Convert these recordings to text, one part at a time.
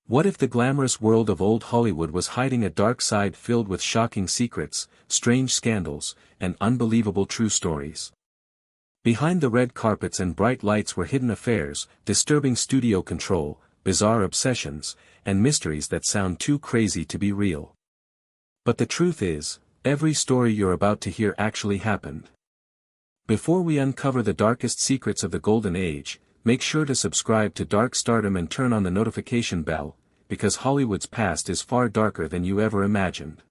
What if the glamorous world of old Hollywood was hiding a dark side filled with shocking secrets, strange scandals, and unbelievable true stories? Behind the red carpets and bright lights were hidden affairs, disturbing studio control, bizarre obsessions, and mysteries that sound too crazy to be real. But the truth is, every story you're about to hear actually happened. Before we uncover the darkest secrets of the Golden Age, make sure to subscribe to Dark Stardom and turn on the notification bell, because Hollywood's past is far darker than you ever imagined.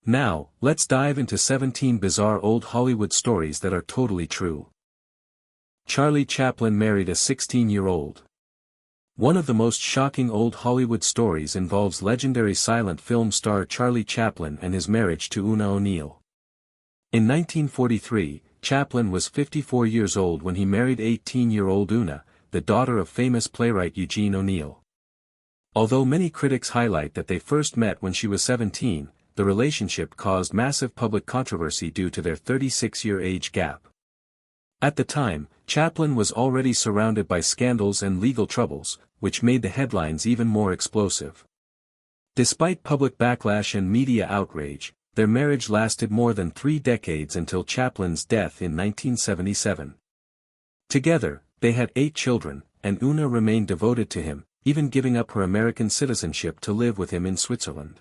Now, let's dive into 17 bizarre old Hollywood stories that are totally true. Charlie Chaplin married a 16-year-old. One of the most shocking old Hollywood stories involves legendary silent film star Charlie Chaplin and his marriage to Una O'Neill. In 1943, Chaplin was 54 years old when he married 18-year-old Una, the daughter of famous playwright Eugene O'Neill. Although many critics highlight that they first met when she was 17, the relationship caused massive public controversy due to their 36-year age gap. At the time, Chaplin was already surrounded by scandals and legal troubles, which made the headlines even more explosive. Despite public backlash and media outrage, their marriage lasted more than 3 decades until Chaplin's death in 1977. Together, they had 8 children, and Una remained devoted to him, even giving up her American citizenship to live with him in Switzerland.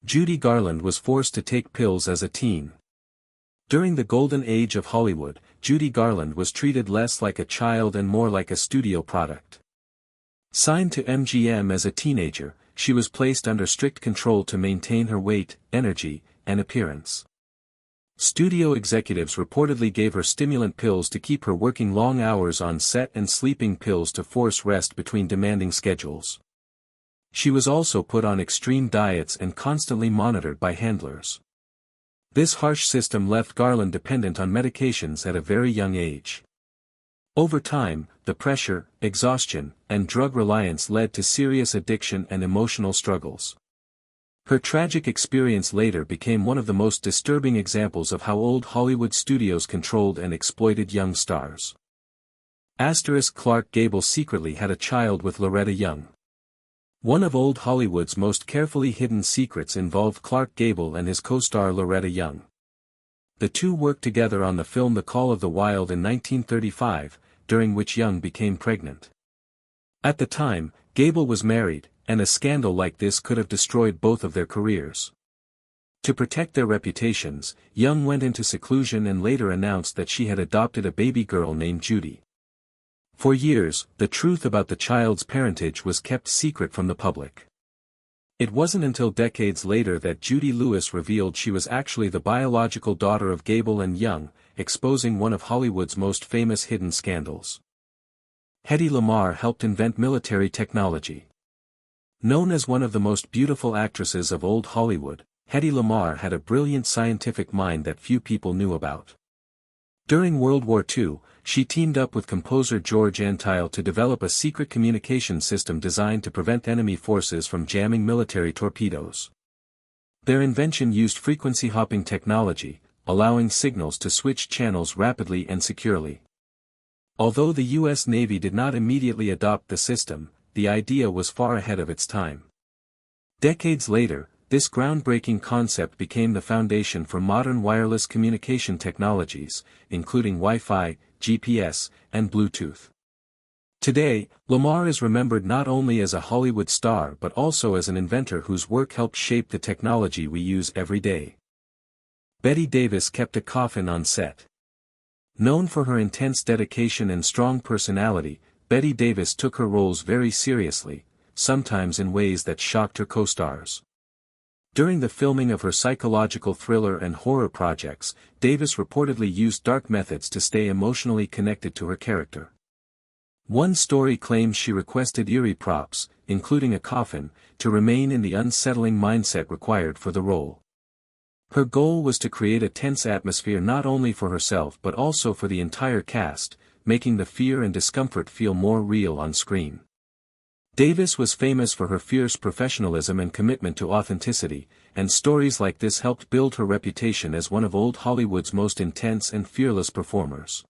Judy Garland was forced to take pills as a teen. During the golden age of Hollywood, Judy Garland was treated less like a child and more like a studio product. Signed to MGM as a teenager, she was placed under strict control to maintain her weight, energy, and appearance. Studio executives reportedly gave her stimulant pills to keep her working long hours on set and sleeping pills to force rest between demanding schedules. She was also put on extreme diets and constantly monitored by handlers. This harsh system left Garland dependent on medications at a very young age. Over time, the pressure, exhaustion, and drug reliance led to serious addiction and emotional struggles. Her tragic experience later became one of the most disturbing examples of how old Hollywood studios controlled and exploited young stars. Clark Gable secretly had a child with Loretta Young. One of old Hollywood's most carefully hidden secrets involved Clark Gable and his co-star Loretta Young. The two worked together on the film The Call of the Wild in 1935, during which Young became pregnant. At the time, Gable was married, and a scandal like this could have destroyed both of their careers. To protect their reputations, Young went into seclusion and later announced that she had adopted a baby girl named Judy. For years, the truth about the child's parentage was kept secret from the public. It wasn't until decades later that Judy Lewis revealed she was actually the biological daughter of Gable and Young, exposing one of Hollywood's most famous hidden scandals. Hedy Lamarr helped invent military technology. Known as one of the most beautiful actresses of old Hollywood, Hedy Lamarr had a brilliant scientific mind that few people knew about. During World War II, she teamed up with composer George Antheil to develop a secret communication system designed to prevent enemy forces from jamming military torpedoes. Their invention used frequency-hopping technology, allowing signals to switch channels rapidly and securely. Although the U.S. Navy did not immediately adopt the system, the idea was far ahead of its time. Decades later, this groundbreaking concept became the foundation for modern wireless communication technologies, including Wi-Fi, GPS, and Bluetooth. Today, Lamarr is remembered not only as a Hollywood star but also as an inventor whose work helped shape the technology we use every day. Bette Davis kept a coffin on set. Known for her intense dedication and strong personality, Bette Davis took her roles very seriously, sometimes in ways that shocked her co-stars. During the filming of her psychological thriller and horror projects, Davis reportedly used dark methods to stay emotionally connected to her character. One story claims she requested eerie props, including a coffin, to remain in the unsettling mindset required for the role. Her goal was to create a tense atmosphere not only for herself but also for the entire cast, making the fear and discomfort feel more real on screen. Davis was famous for her fierce professionalism and commitment to authenticity, and stories like this helped build her reputation as one of old Hollywood's most intense and fearless performers.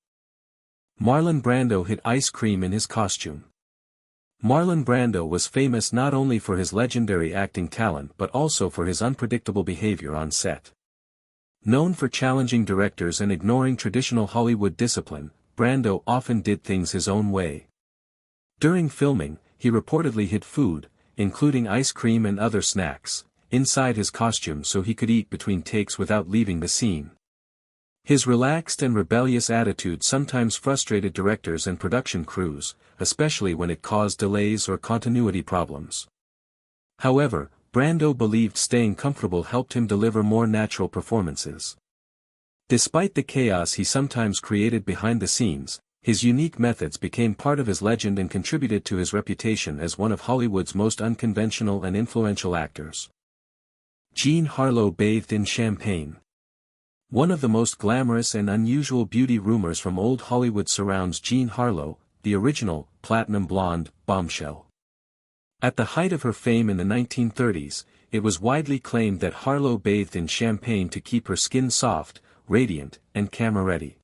Marlon Brando hid ice cream in his costume. Marlon Brando was famous not only for his legendary acting talent but also for his unpredictable behavior on set. Known for challenging directors and ignoring traditional Hollywood discipline, Brando often did things his own way. During filming, he reportedly hid food, including ice cream and other snacks, inside his costume so he could eat between takes without leaving the scene. His relaxed and rebellious attitude sometimes frustrated directors and production crews, especially when it caused delays or continuity problems. However, Brando believed staying comfortable helped him deliver more natural performances. Despite the chaos he sometimes created behind the scenes, his unique methods became part of his legend and contributed to his reputation as one of Hollywood's most unconventional and influential actors. Jean Harlow bathed in champagne. One of the most glamorous and unusual beauty rumors from old Hollywood surrounds Jean Harlow, the original, platinum blonde, bombshell. At the height of her fame in the 1930s, it was widely claimed that Harlow bathed in champagne to keep her skin soft, radiant, and camera-ready.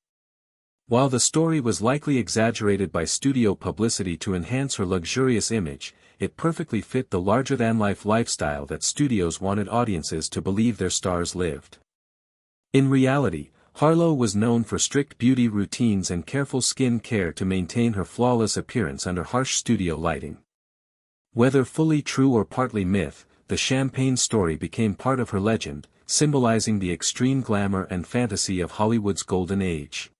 While the story was likely exaggerated by studio publicity to enhance her luxurious image, it perfectly fit the larger-than-life lifestyle that studios wanted audiences to believe their stars lived. In reality, Harlow was known for strict beauty routines and careful skin care to maintain her flawless appearance under harsh studio lighting. Whether fully true or partly myth, the champagne story became part of her legend, symbolizing the extreme glamour and fantasy of Hollywood's golden age.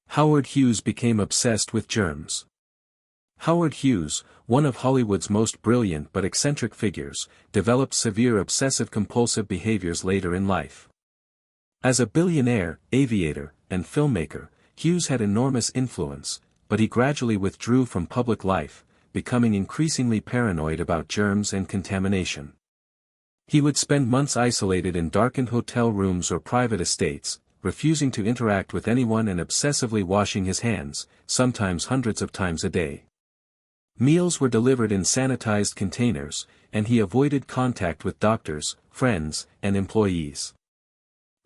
Howard Hughes became obsessed with germs. Howard Hughes, one of Hollywood's most brilliant but eccentric figures, developed severe obsessive-compulsive behaviors later in life. As a billionaire, aviator, and filmmaker, Hughes had enormous influence, but he gradually withdrew from public life, becoming increasingly paranoid about germs and contamination. He would spend months isolated in darkened hotel rooms or private estates, refusing to interact with anyone and obsessively washing his hands, sometimes hundreds of times a day. Meals were delivered in sanitized containers, and he avoided contact with doctors, friends, and employees.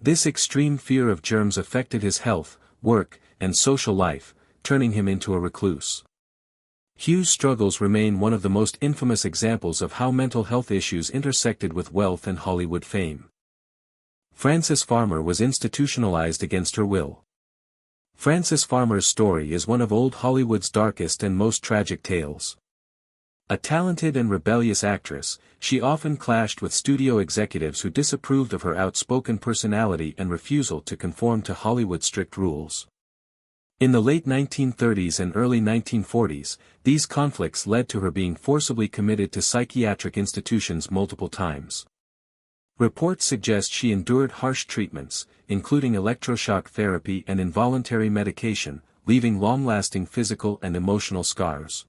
This extreme fear of germs affected his health, work, and social life, turning him into a recluse. Hughes' struggles remain one of the most infamous examples of how mental health issues intersected with wealth and Hollywood fame. Frances Farmer was institutionalized against her will. Frances Farmer's story is one of old Hollywood's darkest and most tragic tales. A talented and rebellious actress, she often clashed with studio executives who disapproved of her outspoken personality and refusal to conform to Hollywood's strict rules. In the late 1930s and early 1940s, these conflicts led to her being forcibly committed to psychiatric institutions multiple times. Reports suggest she endured harsh treatments, including electroshock therapy and involuntary medication, leaving long-lasting physical and emotional scars.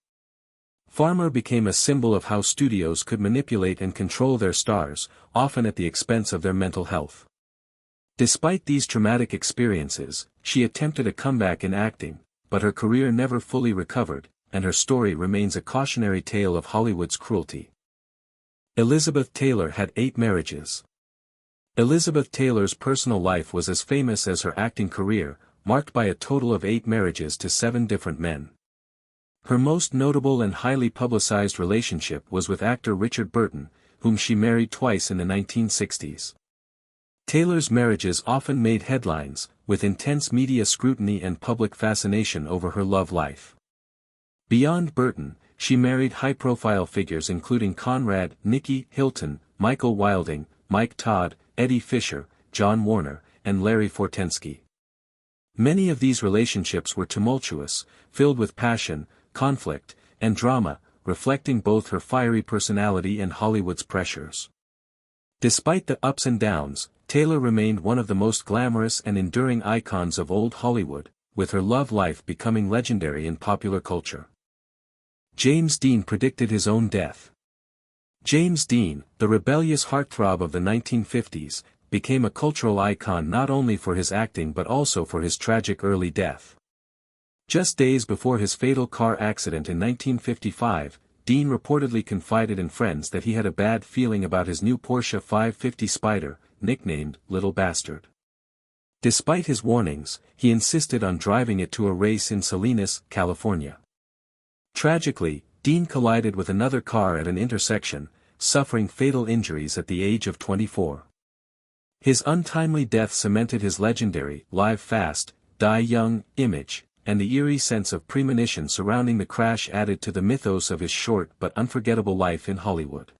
Farmer became a symbol of how studios could manipulate and control their stars, often at the expense of their mental health. Despite these traumatic experiences, she attempted a comeback in acting, but her career never fully recovered, and her story remains a cautionary tale of Hollywood's cruelty. Elizabeth Taylor had 8 marriages. Elizabeth Taylor's personal life was as famous as her acting career, marked by a total of 8 marriages to 7 different men. Her most notable and highly publicized relationship was with actor Richard Burton, whom she married twice in the 1960s. Taylor's marriages often made headlines, with intense media scrutiny and public fascination over her love life. Beyond Burton, she married high-profile figures including Conrad, Nicky Hilton, Michael Wilding, Mike Todd, Eddie Fisher, John Warner, and Larry Fortensky. Many of these relationships were tumultuous, filled with passion, conflict, and drama, reflecting both her fiery personality and Hollywood's pressures. Despite the ups and downs, Taylor remained one of the most glamorous and enduring icons of old Hollywood, with her love life becoming legendary in popular culture. James Dean predicted his own death. James Dean, the rebellious heartthrob of the 1950s, became a cultural icon not only for his acting but also for his tragic early death. Just days before his fatal car accident in 1955, Dean reportedly confided in friends that he had a bad feeling about his new Porsche 550 Spider, nicknamed Little Bastard. Despite his warnings, he insisted on driving it to a race in Salinas, California. Tragically, Dean collided with another car at an intersection, suffering fatal injuries at the age of 24. His untimely death cemented his legendary, live fast, die young, image, and the eerie sense of premonition surrounding the crash added to the mythos of his short but unforgettable life in Hollywood.